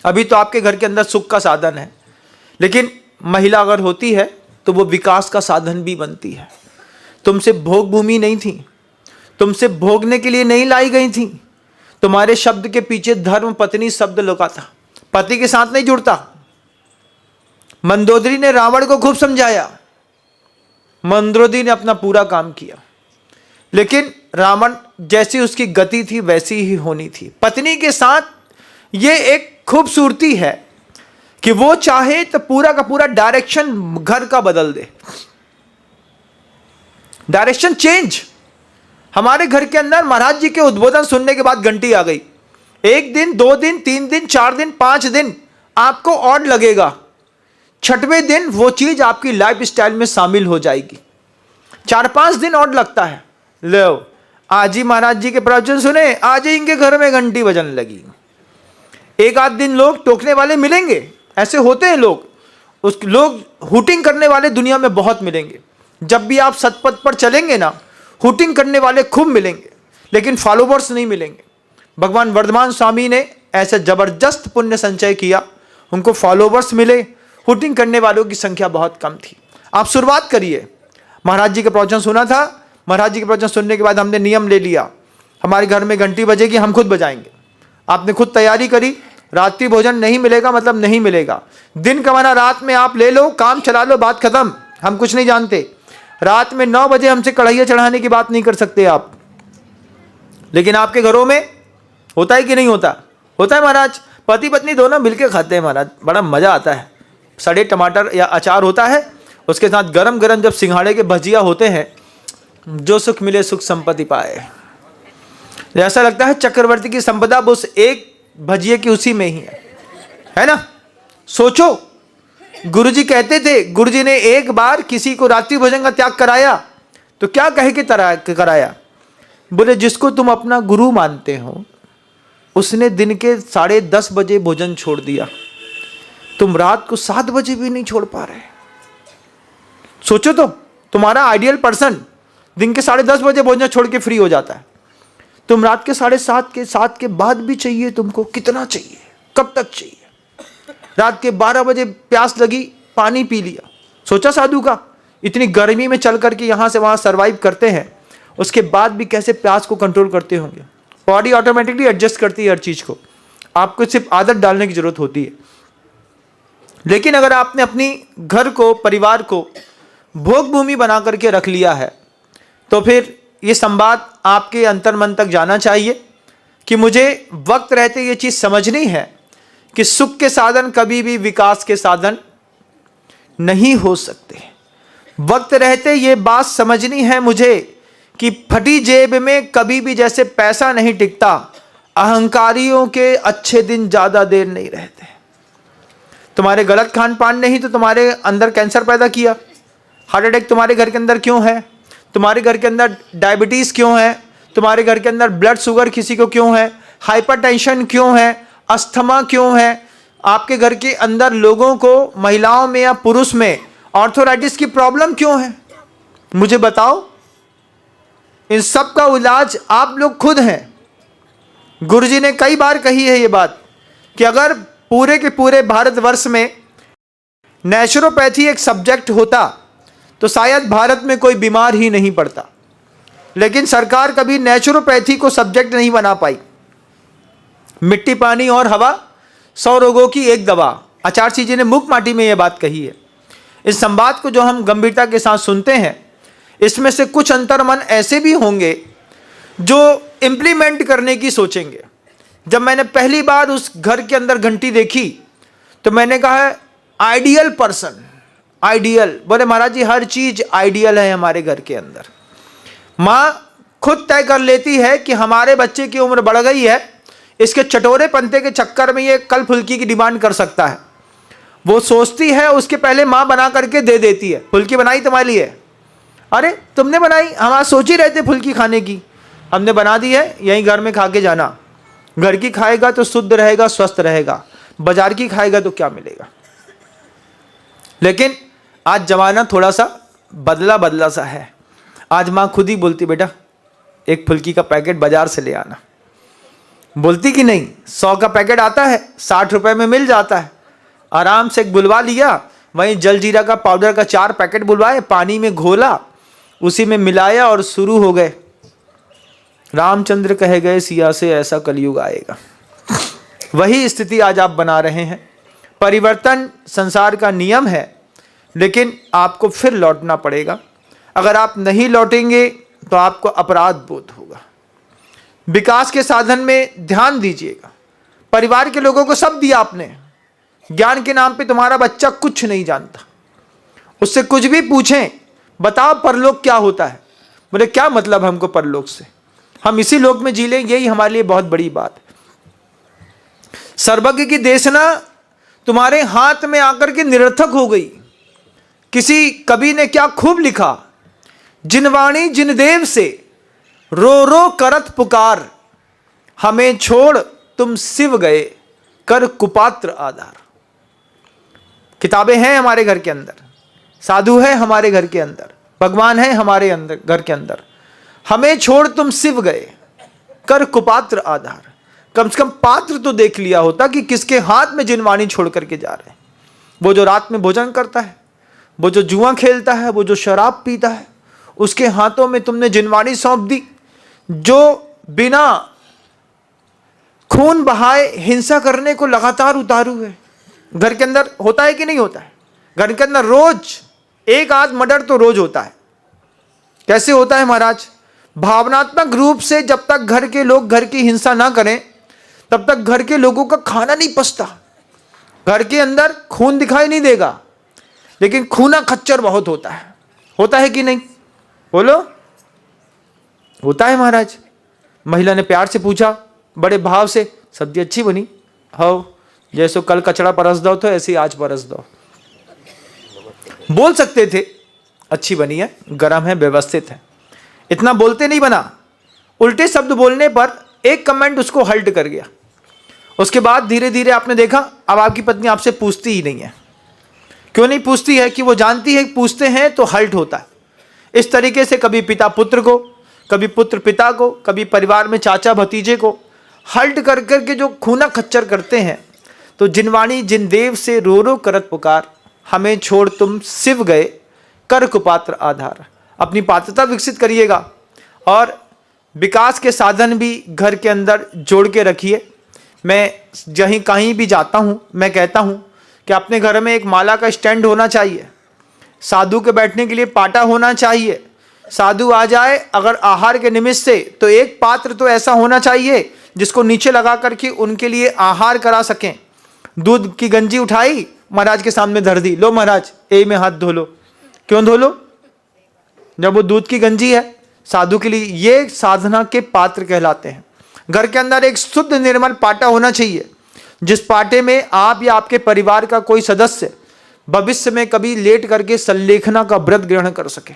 अभी तो आपके घर के अंदर सुख का साधन है, लेकिन महिला अगर होती है तो वो विकास का साधन भी बनती है। तुमसे भोग भूमि नहीं थी, तुमसे भोगने के लिए नहीं लाई गई थी। तुम्हारे शब्द के पीछे धर्म पत्नी शब्द लुका था, पति के साथ नहीं जुड़ता। मंदोदरी ने रावण को खूब समझाया, मंदोदरी ने अपना पूरा काम किया, लेकिन रावण जैसी उसकी गति थी वैसी ही होनी थी। पत्नी के साथ ये एक खूबसूरती है कि वो चाहे तो पूरा का पूरा डायरेक्शन घर का बदल दे, डायरेक्शन चेंज। हमारे घर के अंदर महाराज जी के उद्बोधन सुनने के बाद घंटी आ गई। 1 दिन 2 दिन 3 दिन 4 दिन 5 दिन आपको ऑड लगेगा, 6वें दिन वो चीज आपकी लाइफ स्टाइल में शामिल हो जाएगी। 4-5 दिन ऑड लगता है। लो, आज ही महाराज जी के प्रवचन सुने, आज ही इनके घर में घंटी बजने लगी। 1 आध दिन लोग टोकने वाले मिलेंगे, ऐसे होते हैं लोग, उस लोग हुटिंग करने वाले दुनिया में बहुत मिलेंगे। जब भी आप सतपथ पर चलेंगे ना, हुटिंग करने वाले खूब मिलेंगे, लेकिन फॉलोवर्स नहीं मिलेंगे। भगवान वर्धमान स्वामी ने ऐसा जबरदस्त पुण्य संचय किया, उनको फॉलोवर्स मिले, हुटिंग करने वालों की संख्या बहुत कम थी। आप शुरुआत करिए। महाराज जी का प्रवचन सुना था, महाराज जी के प्रवचन सुनने के बाद हमने नियम ले लिया, हमारे घर में घंटी बजेगी, हम खुद बजाएंगे। आपने खुद तैयारी करी, रात्रि भोजन नहीं मिलेगा मतलब नहीं मिलेगा। दिन कमाना रात में आप ले लो, काम चला लो, बात खत्म, हम कुछ नहीं जानते। रात में 9 बजे हमसे कढ़ाइयाँ चढ़ाने की बात नहीं कर सकते आप। लेकिन आपके घरों में होता है कि नहीं होता? होता है महाराज, पति पत्नी दोनों मिलकर खाते हैं महाराज, बड़ा मजा आता है। सड़े टमाटर या अचार होता है, उसके साथ गरम गरम जब सिंघाड़े के भजिया होते हैं, जो सुख मिले सुख संपत्ति पाए। ऐसा लगता है चक्रवर्ती की संपदा उस एक भजिए की उसी में ही है ना। सोचो, गुरुजी कहते थे, गुरुजी ने एक बार किसी को रात्रि भोजन का त्याग कराया तो क्या कह के कराया? बोले, जिसको तुम अपना गुरु मानते हो उसने दिन के 10:30 बजे भोजन छोड़ दिया, तुम रात को 7 बजे भी नहीं छोड़ पा रहे। सोचो तो, तुम्हारा आइडियल पर्सन दिन के 10:30 बजे भोजन छोड़ के फ्री हो जाता है, तुम रात के 7:30 के बाद भी चाहिए तुमको। कितना चाहिए, कब तक चाहिए? रात के 12 बजे प्यास लगी, पानी पी लिया। सोचा साधु का, इतनी गर्मी में चल करके यहाँ से वहाँ सर्वाइव करते हैं, उसके बाद भी कैसे प्यास को कंट्रोल करते होंगे। बॉडी ऑटोमेटिकली एडजस्ट करती है हर चीज़ को, आपको सिर्फ आदत डालने की जरूरत होती है। लेकिन अगर आपने अपनी घर को, परिवार को भोग भूमि बना करके रख लिया है, तो फिर ये संवाद आपके अंतर मन तक जाना चाहिए कि मुझे वक्त रहते ये चीज़ समझनी है कि सुख के साधन कभी भी विकास के साधन नहीं हो सकते। वक्त रहते ये बात समझनी है मुझे कि फटी जेब में कभी भी जैसे पैसा नहीं टिकता, अहंकारियों के अच्छे दिन ज़्यादा देर नहीं रहते। तुम्हारे गलत खान पान ने ही तो तुम्हारे अंदर कैंसर पैदा किया। हार्ट अटैक तुम्हारे घर के अंदर क्यों है? तुम्हारे घर के अंदर डायबिटीज़ क्यों है? तुम्हारे घर के अंदर ब्लड शुगर किसी को क्यों है? हाइपरटेंशन क्यों है? अस्थमा क्यों है? आपके घर के अंदर लोगों को, महिलाओं में या पुरुष में आर्थराइटिस की प्रॉब्लम क्यों है? मुझे बताओ। इन सब का इलाज आप लोग खुद हैं। गुरुजी ने कई बार कही है ये बात कि अगर पूरे के पूरे भारतवर्ष में नेचुरोपैथी एक सब्जेक्ट होता तो शायद भारत में कोई बीमार ही नहीं पड़ता। लेकिन सरकार कभी नेचुरोपैथी को सब्जेक्ट नहीं बना पाई। मिट्टी, पानी और हवा 100 रोगों की एक दवा। आचार्य जी ने मुख माटी में यह बात कही है। इस संवाद को जो हम गंभीरता के साथ सुनते हैं, इसमें से कुछ अंतर्मन ऐसे भी होंगे जो इम्प्लीमेंट करने की सोचेंगे। जब मैंने पहली बार उस घर के अंदर घंटी देखी तो मैंने कहा आइडियल पर्सन, आइडियल। बोले महाराज जी हर चीज आइडियल है हमारे घर के अंदर। माँ खुद तय कर लेती है कि हमारे बच्चे की उम्र बढ़ गई है, इसके चटोरे पंते के चक्कर में ये कल फुल्की की डिमांड कर सकता है। वो सोचती है, उसके पहले माँ बना करके दे देती है, फुल्की बनाई तुम्हारे लिए। अरे तुमने बनाई? हम आज सोच ही रहे थे फुल्की खाने की, हमने बना दी है, यहीं घर में खा के जाना। घर की खाएगा तो शुद्ध रहेगा, स्वस्थ रहेगा, बाजार की खाएगा तो क्या मिलेगा। लेकिन आज जमाना थोड़ा सा बदला सा है। आज माँ खुद ही बोलती बेटा एक फुल्की का पैकेट बाजार से ले आना। बोलती कि नहीं? 100 का पैकेट आता है, 60 रुपए में मिल जाता है। आराम से बुलवा लिया, वहीं जलजीरा का पाउडर का 4 पैकेट बुलवाए, पानी में घोला, उसी में मिलाया और शुरू हो गए। रामचंद्र कहे गए सिया से ऐसा कलयुग आएगा। वही स्थिति आज आप बना रहे हैं। परिवर्तन संसार का नियम है, लेकिन आपको फिर लौटना पड़ेगा। अगर आप नहीं लौटेंगे तो आपको अपराध बोध होगा। विकास के साधन में ध्यान दीजिएगा। परिवार के लोगों को सब दिया आपने, ज्ञान के नाम पे तुम्हारा बच्चा कुछ नहीं जानता। उससे कुछ भी पूछें, बताओ परलोक क्या होता है, बोले क्या मतलब हमको परलोक से, हम इसी लोक में जी लें, यही हमारे लिए बहुत बड़ी बात है। सर्वज्ञ की देशना तुम्हारे हाथ में आकर के निरर्थक हो गई। किसी कवि ने क्या खूब लिखा, जिनवाणी जिन देव से रो रो करत पुकार, हमें छोड़ तुम शिव गए कर कुपात्र आधार। किताबें हैं हमारे घर के अंदर, साधु है हमारे घर के अंदर, भगवान है हमारे अंदर घर के अंदर, हमें छोड़ तुम शिव गए कर कुपात्र आधार। कम से कम पात्र तो देख लिया होता कि किसके हाथ में जिनवाणी छोड़ करके जा रहे हैं। वो जो रात में भोजन करता है, वो जो जुआ खेलता है, वो जो शराब पीता है, उसके हाथों में तुमने जिनवाणी सौंप दी। जो बिना खून बहाए हिंसा करने को लगातार उतारू है। घर के अंदर होता है कि नहीं होता है? घर के अंदर रोज एक आध मर्डर तो रोज होता है। कैसे होता है महाराज? भावनात्मक रूप से जब तक घर के लोग घर की हिंसा ना करें, तब तक घर के लोगों का खाना नहीं पचता। घर के अंदर खून दिखाई नहीं देगा, लेकिन खूना खच्चर बहुत होता है। होता है कि नहीं? बोलो। होता है महाराज। महिला ने प्यार से पूछा, बड़े भाव से, सब्जी अच्छी बनी? हो, जैसे कल कचड़ा परस दो तो ऐसे ही आज परस दो। बोल सकते थे अच्छी बनी है, गरम है, व्यवस्थित है। इतना बोलते नहीं बना। उल्टे शब्द बोलने पर एक कमेंट उसको हल्ट कर गया। उसके बाद धीरे धीरे आपने देखा, अब आपकी पत्नी आपसे पूछती ही नहीं है। क्यों नहीं पूछती है? कि वो जानती है पूछते हैं तो हल्ट होता है। इस तरीके से कभी पिता पुत्र को, कभी पुत्र पिता को, कभी परिवार में चाचा भतीजे को हल्ट कर करके जो खूना खच्चर करते हैं। तो जिनवाणी जिन देव से रो रो करत पुकार, हमें छोड़ तुम शिव गए कर कुपात्र आधार। अपनी पात्रता विकसित करिएगा और विकास के साधन भी घर के अंदर जोड़ के रखिए। मैं जहीं कहीं भी जाता हूँ, मैं कहता हूँ कि अपने घर में एक माला का स्टैंड होना चाहिए, साधु के बैठने के लिए पाटा होना चाहिए। साधु आ जाए अगर आहार के निमित्त से, तो एक पात्र तो ऐसा होना चाहिए जिसको नीचे लगा करके उनके लिए आहार करा सकें। दूध की गंजी उठाई, महाराज के सामने धर दी, लो महाराज ए में हाथ धो लो। क्यों धो लो? जब वो दूध की गंजी है साधु के लिए, ये साधना के पात्र कहलाते हैं। घर के अंदर एक शुद्ध निर्मल पाटा होना चाहिए, जिस पाटे में आप या आपके परिवार का कोई सदस्य भविष्य में कभी लेट करके संलेखना का व्रत ग्रहण कर सके।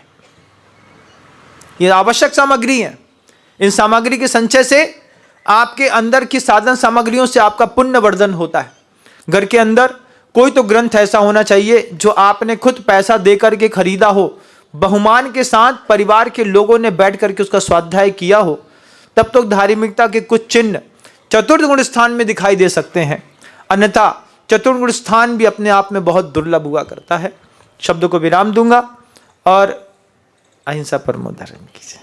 ये आवश्यक सामग्री है। इन सामग्री के संचय से आपके अंदर की साधन सामग्रियों से आपका पुण्य वर्धन होता है। घर के अंदर कोई तो ग्रंथ ऐसा होना चाहिए जो आपने खुद पैसा दे करके खरीदा हो, बहुमान के साथ परिवार के लोगों ने बैठ करके उसका स्वाध्याय किया हो। तब तो धार्मिकता के कुछ चिन्ह चतुर्थ गुण स्थान में दिखाई दे सकते हैं, अन्यथा चतुर्थ गुण स्थान भी अपने आप में बहुत दुर्लभ हुआ करता है। शब्द को विराम दूंगा और अहिंसा परमो धर्म कीजिए।